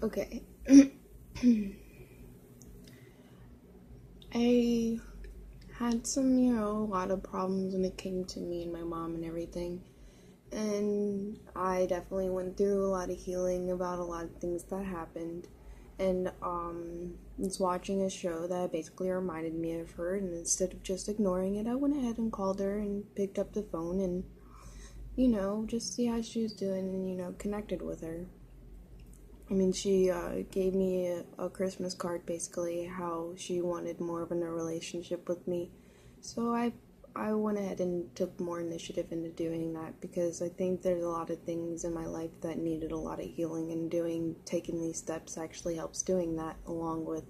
Okay. I had some, a lot of problems when it came to me and my mom and everything. And I definitely went through a lot of healing about a lot of things that happened. And was watching a show that basically reminded me of her, and instead of just ignoring it, I went ahead and called her and picked up the phone and, just see how she was doing and, connected with her. I mean, she gave me a Christmas card, basically, how she wanted more of a relationship with me. So I went ahead and took more initiative into doing that because I think there's a lot of things in my life that needed a lot of healing, and taking these steps actually helps doing that, along with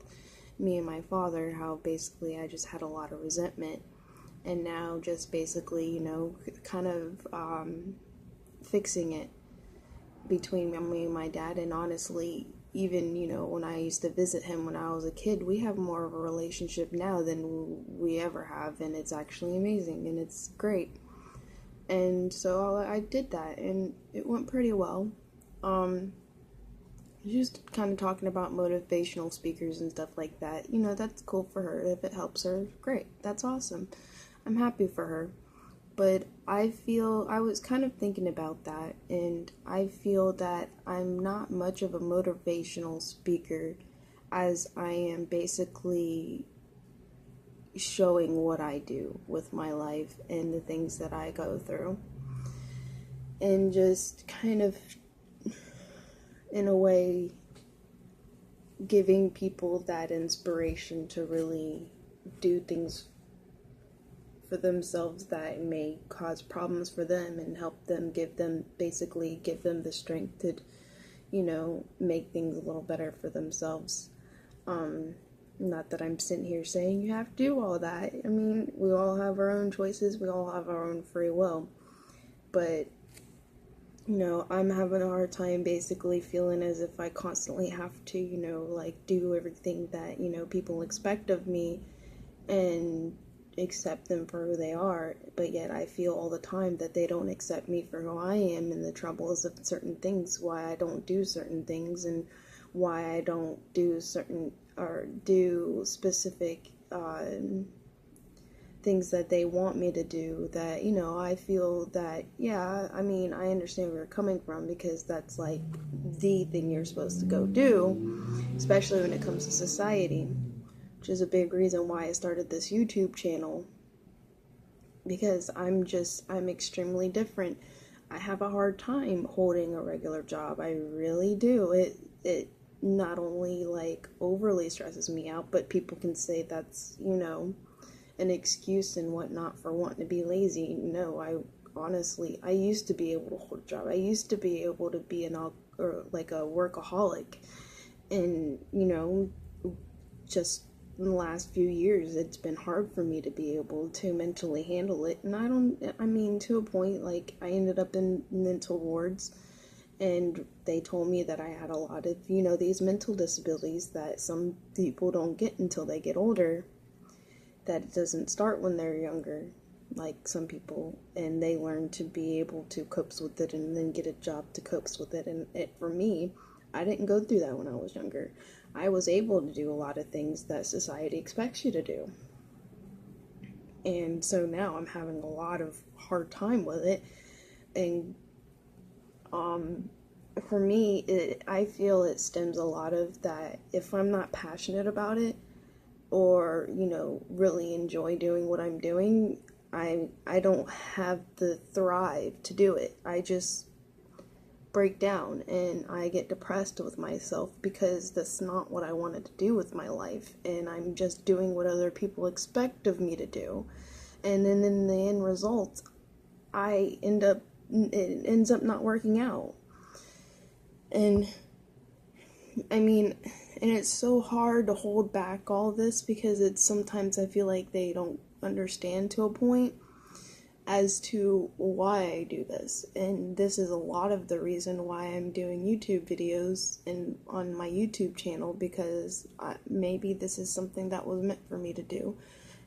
me and my father, how basically I just had a lot of resentment. And now just basically, kind of fixing it between me and my dad. And honestly, even when I used to visit him when I was a kid, we have more of a relationship now than we ever have, and it's actually amazing and it's great. And so I did that, and it went pretty well. Just kind of talking about motivational speakers and stuff like that. That's cool for her. If it helps her, great. That's awesome. I'm happy for her. But I was kind of thinking about that, and I feel that I'm not much of a motivational speaker, as I am basically showing what I do with my life and the things that I go through. And just kind of, in a way, giving people that inspiration to really do things for themselves that may cause problems for them, and help them give them the strength to make things a little better for themselves. Not that I'm sitting here saying you have to do all that. I mean, we all have our own choices, we all have our own free will, but I'm having a hard time basically feeling as if I constantly have to do everything that people expect of me and accept them for who they are, but yet I feel all the time that they don't accept me for who I am, and the troubles of certain things, why I don't do certain things, and why I don't do certain or do specific things that they want me to do, that I feel that, yeah, I mean, I understand where you're coming from, because that's like the thing you're supposed to go do, especially when it comes to society, which is a big reason why I started this YouTube channel, because I'm extremely different. I have a hard time holding a regular job. I really do. It not only overly stresses me out, but people can say that's, an excuse and whatnot for wanting to be lazy. No, I honestly, I used to be able to hold a job. I used to be able to be a workaholic, and just in the last few years, it's been hard for me to be able to mentally handle it. And I mean, to a point, I ended up in mental wards, and they told me that I had a lot of, these mental disabilities that some people don't get until they get older, that it doesn't start when they're younger, like some people, and they learn to be able to cope with it and then get a job to cope with it. And for me, I didn't go through that when I was younger. I was able to do a lot of things that society expects you to do. And so now I'm having a lot of hard time with it. And for me, I feel it stems a lot of that. If I'm not passionate about it, or really enjoy doing what I'm doing, I don't have the thrive to do it. I just break down and I get depressed with myself, because that's not what I wanted to do with my life, and I'm just doing what other people expect of me to do. And then in the end result, it ends up not working out. And I mean, and it's so hard to hold back all this, because it's sometimes I feel like they don't understand to a point as to why I do this. And this is a lot of the reason why I'm doing YouTube videos and on my YouTube channel, because maybe this is something that was meant for me to do.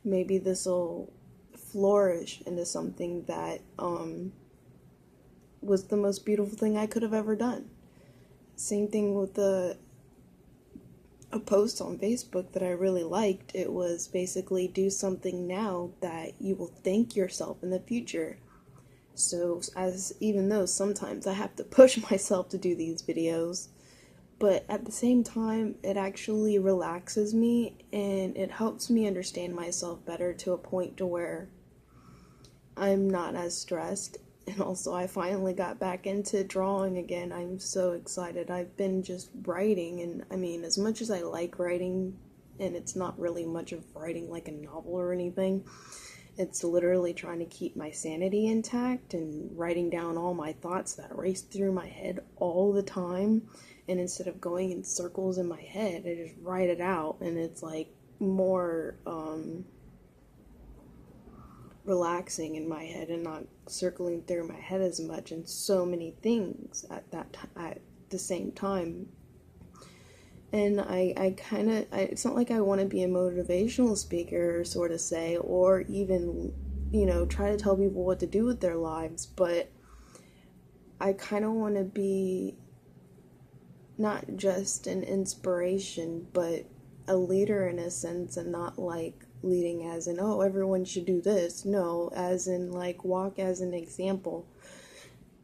Maybe this will flourish into something that was the most beautiful thing I could have ever done. Same thing with the a post on Facebook that I really liked. It was basically do something now that you will thank yourself in the future. So even though sometimes I have to push myself to do these videos, but at the same time, it actually relaxes me and it helps me understand myself better to a point to where I'm not as stressed. And also, I finally got back into drawing again. I'm so excited. I've been just writing, and I mean, as much as I like writing, and it's not really much of writing like a novel or anything, it's literally trying to keep my sanity intact and writing down all my thoughts that race through my head all the time. And instead of going in circles in my head, I just write it out, and it's like more relaxing in my head and not circling through my head as much and so many things at the same time. And I kind of, it's not like I want to be a motivational speaker, sort of say, or even, try to tell people what to do with their lives, but I kind of want to be not just an inspiration, but a leader in a sense, and not like leading as in, oh, everyone should do this. No, as in like walk as an example.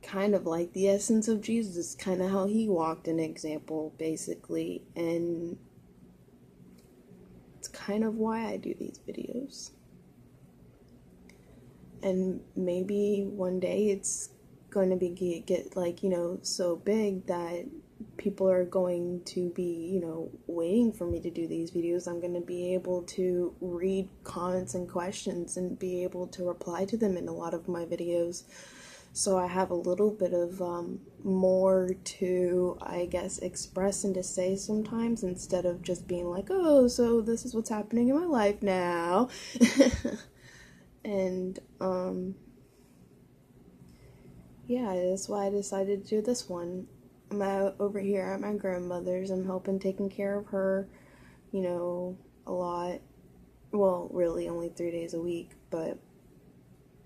Kind of like the essence of Jesus, kind of how he walked an example, basically. And it's kind of why I do these videos. And maybe one day it's going to be get like, so big that people are going to be, waiting for me to do these videos. I'm going to be able to read comments and questions and be able to reply to them in a lot of my videos. So I have a little bit of more to, I guess, express and to say sometimes, instead of just being like, oh, so this is what's happening in my life now. And, yeah, that's why I decided to do this one. I'm out over here at my grandmother's. I'm helping taking care of her, a lot. Well, really only 3 days a week, but,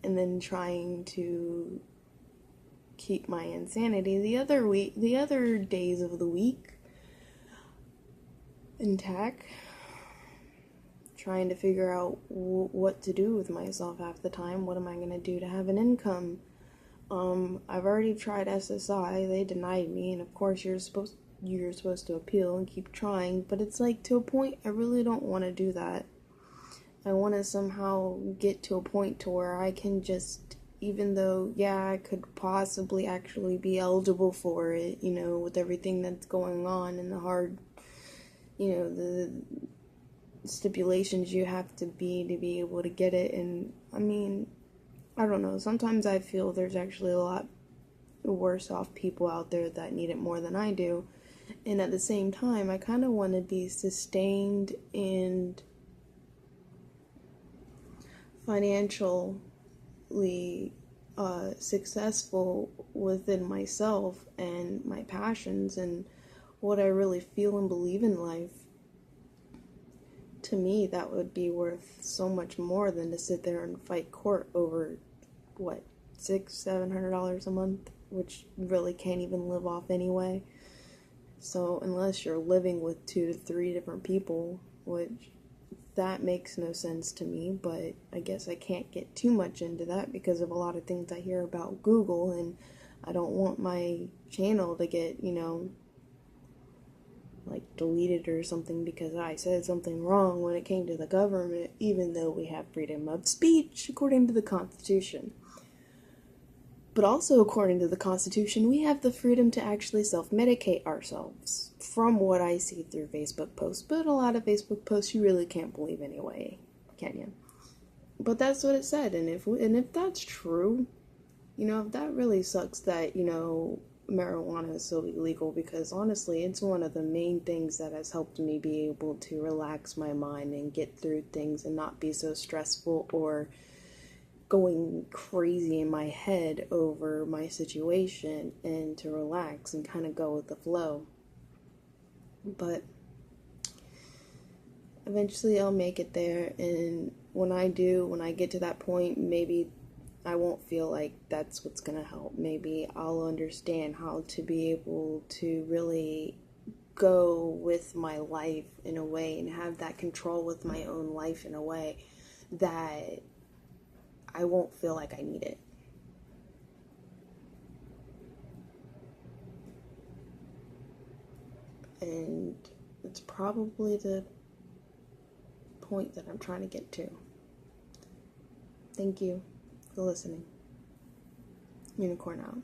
and then trying to keep my insanity the other days of the week intact, trying to figure out what to do with myself half the time. What am I going to do to have an income? I've already tried SSI. They denied me, and of course you're supposed to appeal and keep trying, but it's like, to a point, I really don't want to do that. I want to somehow get to a point to where I can just, even though, yeah, I could possibly actually be eligible for it, with everything that's going on and the hard, the stipulations you have to be able to get it. And I mean, I don't know, sometimes I feel there's actually a lot worse off people out there that need it more than I do. And at the same time, I kind of want to be sustained and financially successful within myself and my passions and what I really feel and believe in life. To me, that would be worth so much more than to sit there and fight court over what, $600-700 a month, which really can't even live off anyway. So unless you're living with 2 to 3 different people, which that makes no sense to me, but I guess I can't get too much into that because of a lot of things I hear about Google, and I don't want my channel to get, like deleted or something because I said something wrong when it came to the government, even though we have freedom of speech according to the Constitution. But also, according to the Constitution, we have the freedom to actually self-medicate ourselves, from what I see through Facebook posts. But a lot of Facebook posts you really can't believe anyway, can you? But that's what it said, and if that's true, that really sucks that, marijuana is so illegal, because honestly, it's one of the main things that has helped me be able to relax my mind and get through things and not be so stressful or going crazy in my head over my situation, and to relax and kind of go with the flow. But eventually I'll make it there, and when I get to that point, maybe I won't feel like that's what's gonna help. Maybe I'll understand how to be able to really go with my life in a way and have that control with my own life in a way that I won't feel like I need it. And it's probably the point that I'm trying to get to. Thank you for listening. Unicorn out.